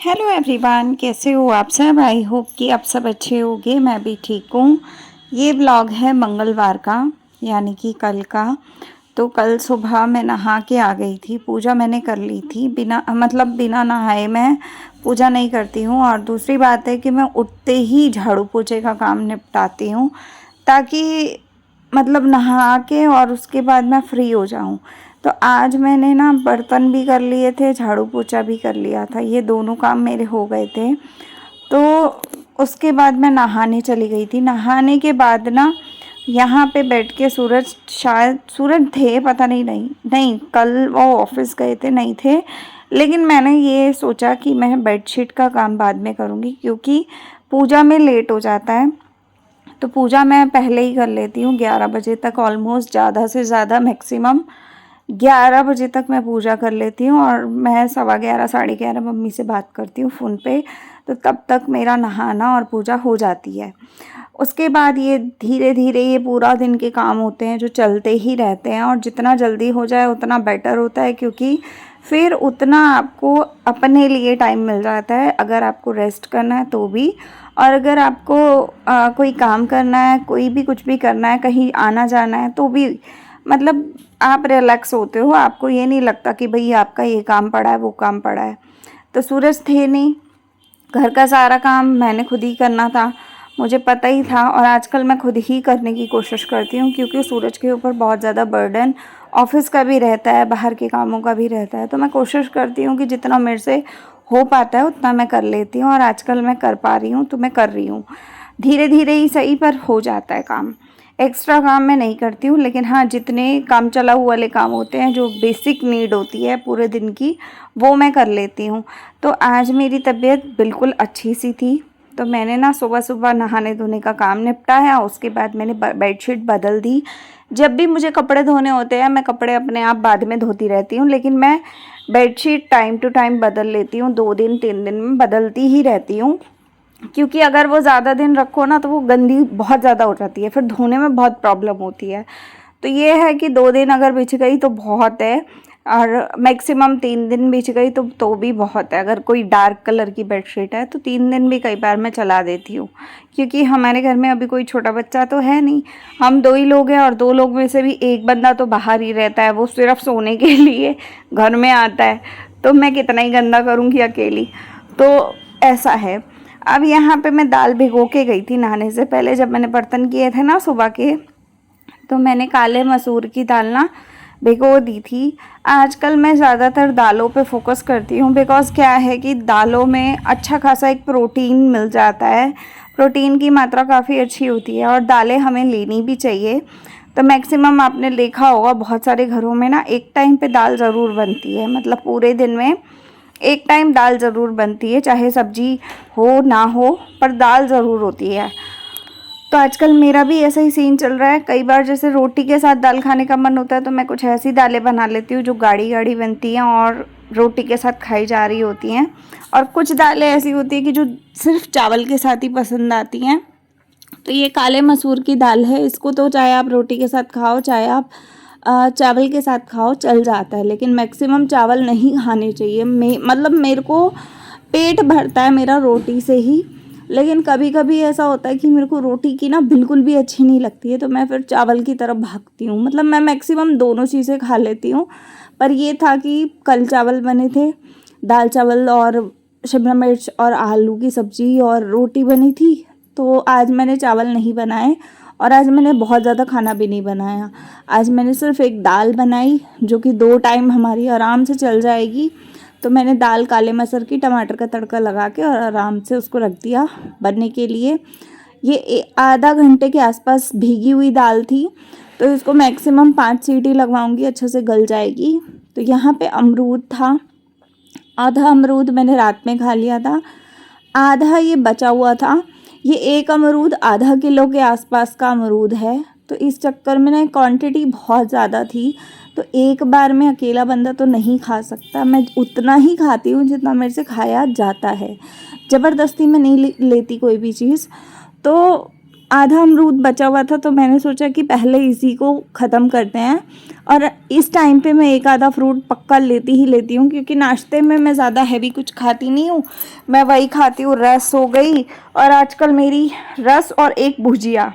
Hello everyone, कैसे हो आप सब। आई होप कि आप सब अच्छे होंगे। मैं भी ठीक हूँ। ये व्लॉग है मंगलवार का, यानी कि कल का। तो कल सुबह मैं नहा के आ गई थी। पूजा मैंने कर ली थी, बिना नहाए मैं पूजा नहीं करती हूँ। और दूसरी बात है कि मैं उठते ही झाड़ू पोछे का काम निपटाती हूँ, ताकि नहा के और उसके बाद मैं फ्री हो जाऊँ। तो आज मैंने ना बर्तन भी कर लिए थे, झाड़ू पोछा भी कर लिया था, ये दोनों काम मेरे हो गए थे। तो उसके बाद मैं नहाने चली गई थी। नहाने के बाद ना यहाँ पे बैठ के शायद सूरज थे, पता नहीं, नहीं कल वो ऑफिस गए थे, नहीं थे। लेकिन मैंने ये सोचा कि मैं बेडशीट का काम बाद में करूँगी, क्योंकि पूजा में लेट हो जाता है। तो पूजा मैं पहले ही कर लेती हूँ 11 बजे तक, ऑलमोस्ट ज़्यादा से ज़्यादा मैक्सिमम 11 बजे तक मैं पूजा कर लेती हूँ। और मैं 11:15 11:30 मम्मी से बात करती हूँ फ़ोन पे, तो तब तक मेरा नहाना और पूजा हो जाती है। उसके बाद ये धीरे धीरे ये पूरा दिन के काम होते हैं जो चलते ही रहते हैं, और जितना जल्दी हो जाए उतना बेटर होता है, क्योंकि फिर उतना आपको अपने लिए टाइम मिल जाता है। अगर आपको रेस्ट करना है तो भी, और अगर आपको कोई काम करना है, कोई भी कुछ भी करना है, कहीं आना जाना है, तो भी आप रिलैक्स होते हो। आपको ये नहीं लगता कि भाई आपका ये काम पड़ा है, वो काम पड़ा है। तो सूरज थे नहीं, घर का सारा काम मैंने खुद ही करना था, मुझे पता ही था। और आजकल मैं खुद ही करने की कोशिश करती हूँ, क्योंकि सूरज के ऊपर बहुत ज़्यादा बर्डन ऑफिस का भी रहता है, बाहर के कामों का भी रहता है। तो मैं कोशिश करती हूँ कि जितना मेरे से हो पाता है उतना मैं कर लेती हूँ, और आजकल मैं कर पा रही हूँ, तो मैं कर रही हूँ। धीरे धीरे ही सही, पर हो जाता है काम। एक्स्ट्रा काम मैं नहीं करती हूँ, लेकिन हाँ, जितने काम चलाऊ वाले काम होते हैं, जो बेसिक नीड होती है पूरे दिन की, वो मैं कर लेती हूँ। तो आज मेरी तबीयत बिल्कुल अच्छी सी थी, तो मैंने ना सुबह सुबह नहाने धोने का काम निपटाया। उसके बाद मैंने बेडशीट बदल दी। जब भी मुझे कपड़े धोने होते हैं, मैं कपड़े अपने आप बाद में धोती रहती हूँ, लेकिन मैं बेडशीट टाइम टू टाइम बदल लेती हूँ। 2 दिन 3 दिन में बदलती ही रहती हूँ, क्योंकि अगर वो ज़्यादा दिन रखो ना, तो वो गंदी बहुत ज़्यादा हो जाती है, फिर धोने में बहुत प्रॉब्लम होती है। तो ये है कि 2 दिन अगर बिछ गई तो बहुत है, और मैक्सिमम 3 दिन बिछ गई तो भी बहुत है। अगर कोई डार्क कलर की बेडशीट है तो 3 दिन भी कई बार मैं चला देती हूँ, क्योंकि हमारे घर में अभी कोई छोटा बच्चा तो है नहीं, हम 2 ही लोग हैं। और 2 लोग में से भी एक बंदा तो बाहर ही रहता है, वो सिर्फ सोने के लिए घर में आता है। तो मैं कितना ही गंदा करूँगी अकेली, तो ऐसा है। अब यहाँ पे मैं दाल भिगो के गई थी नहाने से पहले, जब मैंने बर्तन किए थे ना सुबह के, तो मैंने काले मसूर की दाल ना भिगो दी थी। आजकल मैं ज़्यादातर दालों पे फोकस करती हूँ, बिकॉज़ क्या है कि दालों में अच्छा खासा एक प्रोटीन मिल जाता है, प्रोटीन की मात्रा काफ़ी अच्छी होती है, और दालें हमें लेनी भी चाहिए। तो मैक्सिमम आपने देखा होगा, बहुत सारे घरों में ना एक टाइम पे दाल ज़रूर बनती है, पूरे दिन में एक टाइम दाल ज़रूर बनती है, चाहे सब्जी हो ना हो, पर दाल ज़रूर होती है। तो आजकल मेरा भी ऐसा ही सीन चल रहा है। कई बार जैसे रोटी के साथ दाल खाने का मन होता है, तो मैं कुछ ऐसी दालें बना लेती हूँ जो गाढ़ी गाढ़ी बनती हैं और रोटी के साथ खाई जा रही होती हैं। और कुछ दालें ऐसी होती हैं कि जो सिर्फ चावल के साथ ही पसंद आती हैं। तो ये काले मसूर की दाल है, इसको तो चाहे आप रोटी के साथ खाओ, चाहे आप चावल के साथ खाओ, चल जाता है। लेकिन मैक्सिमम चावल नहीं खाने चाहिए। मेरे को पेट भरता है मेरा रोटी से ही, लेकिन कभी कभी ऐसा होता है कि मेरे को रोटी की ना बिल्कुल भी अच्छी नहीं लगती है, तो मैं फिर चावल की तरफ भागती हूँ। मैं मैक्सिमम दोनों चीज़ें खा लेती हूँ। पर ये था कि कल चावल बने थे, दाल चावल और शिमला मिर्च और आलू की सब्ज़ी और रोटी बनी थी। तो आज मैंने चावल नहीं बनाए, और आज मैंने बहुत ज़्यादा खाना भी नहीं बनाया। आज मैंने सिर्फ एक दाल बनाई, जो कि 2 टाइम हमारी आराम से चल जाएगी। तो मैंने दाल काले मसर की टमाटर का तड़का लगा के और आराम से उसको रख दिया बनने के लिए। ये आधा घंटे के आसपास भीगी हुई दाल थी, तो इसको मैक्सिमम 5 सीटी लगवाऊंगी, अच्छे से गल जाएगी। तो यहाँ पे अमरूद था, आधा अमरूद मैंने रात में खा लिया था, आधा ये बचा हुआ था। ये एक अमरूद आधा किलो के आसपास का अमरूद है, तो इस चक्कर में ना क्वांटिटी बहुत ज़्यादा थी। तो एक बार में अकेला बंदा तो नहीं खा सकता, मैं उतना ही खाती हूँ जितना मेरे से खाया जाता है, ज़बरदस्ती में नहीं लेती कोई भी चीज़। तो आधा अमरूद बचा हुआ था, तो मैंने सोचा कि पहले इसी को ख़त्म करते हैं। और इस टाइम पे मैं एक आधा फ्रूट पक्का लेती ही लेती हूँ, क्योंकि नाश्ते में मैं ज़्यादा हैवी कुछ खाती नहीं हूँ। मैं वही खाती हूँ, रस हो गई, और आजकल मेरी रस और एक भुजिया,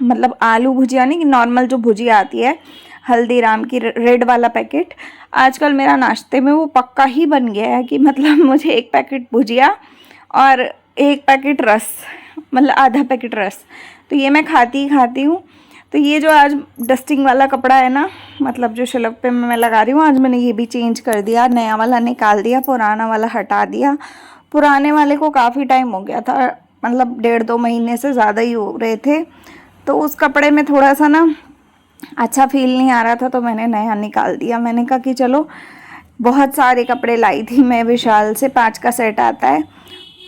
मतलब आलू भुजिया नहीं, नॉर्मल जो भुजिया आती है हल्दीराम की रेड वाला पैकेट, आजकल मेरा नाश्ते में वो पक्का ही बन गया है कि मतलब मुझे एक पैकेट भुजिया और एक पैकेट रस, मतलब आधा पैकेट रस, तो ये मैं खाती ही खाती हूँ। तो ये जो आज डस्टिंग वाला कपड़ा है ना, मतलब जो शेल्फ पे मैं लगा रही हूँ, आज मैंने ये भी चेंज कर दिया, नया वाला निकाल दिया, पुराना वाला हटा दिया। पुराने वाले को काफ़ी टाइम हो गया था, मतलब 1.5-2 महीने से ज़्यादा ही हो रहे थे, तो उस कपड़े में थोड़ा सा ना अच्छा फील नहीं आ रहा था, तो मैंने नया निकाल दिया। मैंने कहा कि चलो, बहुत सारे कपड़े लाई थी मैं विशाल से, 5 का सेट आता है,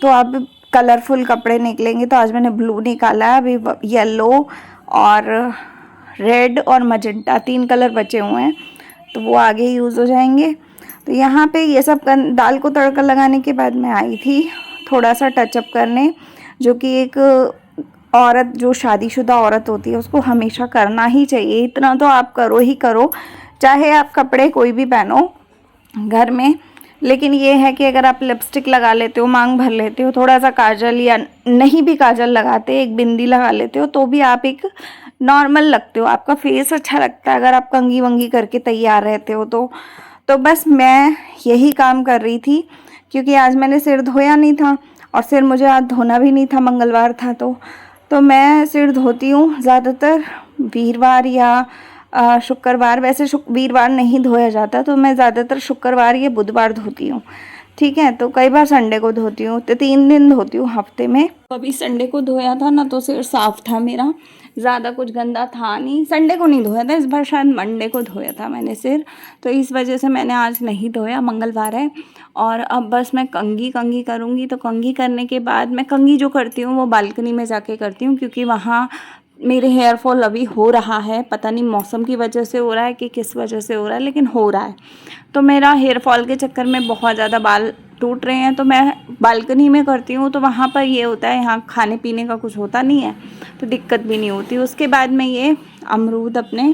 तो अब कलरफुल कपड़े निकलेंगे, तो आज मैंने ब्लू निकाला है, अभी येलो और रेड और मजेंटा 3 कलर बचे हुए हैं, तो वो आगे यूज़ हो जाएंगे। तो यहाँ पे ये सब दाल को तड़का लगाने के बाद मैं आई थी थोड़ा सा टचअप करने, जो कि एक औरत, जो शादीशुदा औरत होती है, उसको हमेशा करना ही चाहिए। इतना तो आप करो ही करो, चाहे आप कपड़े कोई भी पहनो घर में, लेकिन ये है कि अगर आप लिपस्टिक लगा लेते हो, मांग भर लेते हो, थोड़ा सा काजल, या नहीं भी काजल लगाते, एक बिंदी लगा लेते हो, तो भी आप एक नॉर्मल लगते हो, आपका फेस अच्छा लगता है अगर आप कंघी वंगी करके तैयार रहते हो तो बस मैं यही काम कर रही थी, क्योंकि आज मैंने सिर धोया नहीं था, और सिर मुझे आज धोना भी नहीं था, मंगलवार था, तो मैं सिर धोती हूँ ज़्यादातर वीरवार या शुक्रवार। वैसे वीरवार नहीं धोया जाता, तो मैं ज़्यादातर शुक्रवार या बुधवार धोती हूँ, ठीक है। तो कई बार संडे को धोती हूँ, तो 3 दिन धोती हूँ हफ्ते में। अभी संडे को धोया था ना, तो सिर साफ था मेरा, ज़्यादा कुछ गंदा था नहीं। संडे को नहीं धोया था, इस बार शायद मंडे को धोया था मैंने सिर, तो इस वजह से मैंने आज नहीं धोया, मंगलवार है। और अब बस मैं कंघी करूँगी, तो कंघी करने के बाद मैं कंघी जो करती हूँ वो बालकनी में जाके करती हूँ, क्योंकि वहाँ मेरे हेयर फॉल अभी हो रहा है, पता नहीं मौसम की वजह से हो रहा है कि किस वजह से हो रहा है, लेकिन हो रहा है। तो मेरा हेयर फॉल के चक्कर में बहुत ज़्यादा बाल टूट रहे हैं, तो मैं बालकनी में करती हूँ, तो वहाँ पर ये होता है, यहाँ खाने पीने का कुछ होता नहीं है, तो दिक्कत भी नहीं होती। उसके बाद मैं ये अमरूद अपने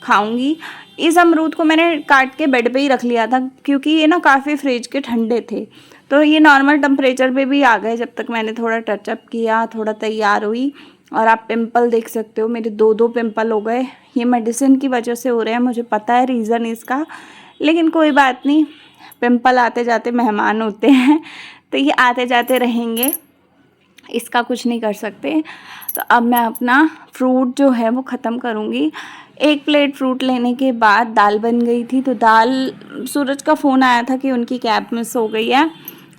खाऊंगी। इस अमरूद को मैंने काट के बेड पे ही रख लिया था, क्योंकि ये ना काफ़ी फ्रिज के ठंडे थे, तो ये नॉर्मल टेम्परेचर पे भी आ गए, जब तक मैंने थोड़ा टचअप किया, थोड़ा तैयार हुई। और आप पिंपल देख सकते हो, मेरे 2 पिंपल हो गए, ये मेडिसिन की वजह से हो रहे हैं, मुझे पता है रीज़न इसका, लेकिन कोई बात नहीं, पिंपल आते जाते मेहमान होते हैं, तो ये आते जाते रहेंगे, इसका कुछ नहीं कर सकते। तो अब मैं अपना फ्रूट जो है वो ख़त्म करूँगी। 1 प्लेट फ्रूट लेने के बाद दाल बन गई थी, तो दाल, सूरज का फ़ोन आया था कि उनकी कैब मिस हो गई है,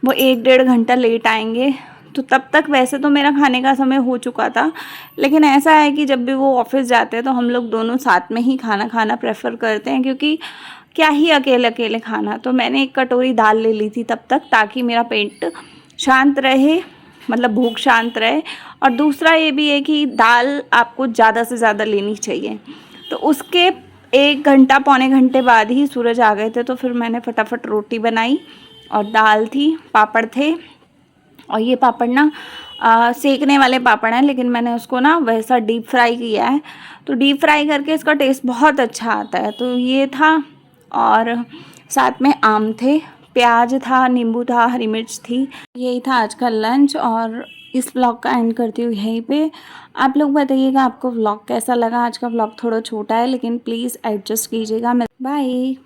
वो 1-1.5 घंटा लेट आएंगे, तो तब तक वैसे तो मेरा खाने का समय हो चुका था, लेकिन ऐसा है कि जब भी वो ऑफिस जाते हैं तो हम लोग दोनों साथ में ही खाना खाना प्रेफर करते हैं, क्योंकि क्या ही अकेले अकेले खाना। तो मैंने 1 कटोरी दाल ले ली थी तब तक, ताकि मेरा पेट शांत रहे, मतलब भूख शांत रहे। और दूसरा ये भी है कि दाल आपको ज़्यादा से ज़्यादा लेनी चाहिए। तो उसके 1 घंटा, पौने घंटे बाद ही सूरज आ गए थे, तो फिर मैंने फटाफट रोटी बनाई, और दाल थी, पापड़ थे, और ये पापड़ ना सेकने वाले पापड़ हैं, लेकिन मैंने उसको ना वैसा डीप फ्राई किया है, तो डीप फ्राई करके इसका टेस्ट बहुत अच्छा आता है। तो ये था, और साथ में आम थे, प्याज था, नींबू था, हरी मिर्च थी। यही था आज का लंच, और इस व्लॉग का एंड करती हूँ यहीं पे। आप लोग बताइएगा आपको व्लॉग कैसा लगा। आज का व्लॉग थोड़ा छोटा है, लेकिन प्लीज़ एडजस्ट कीजिएगा। बाय।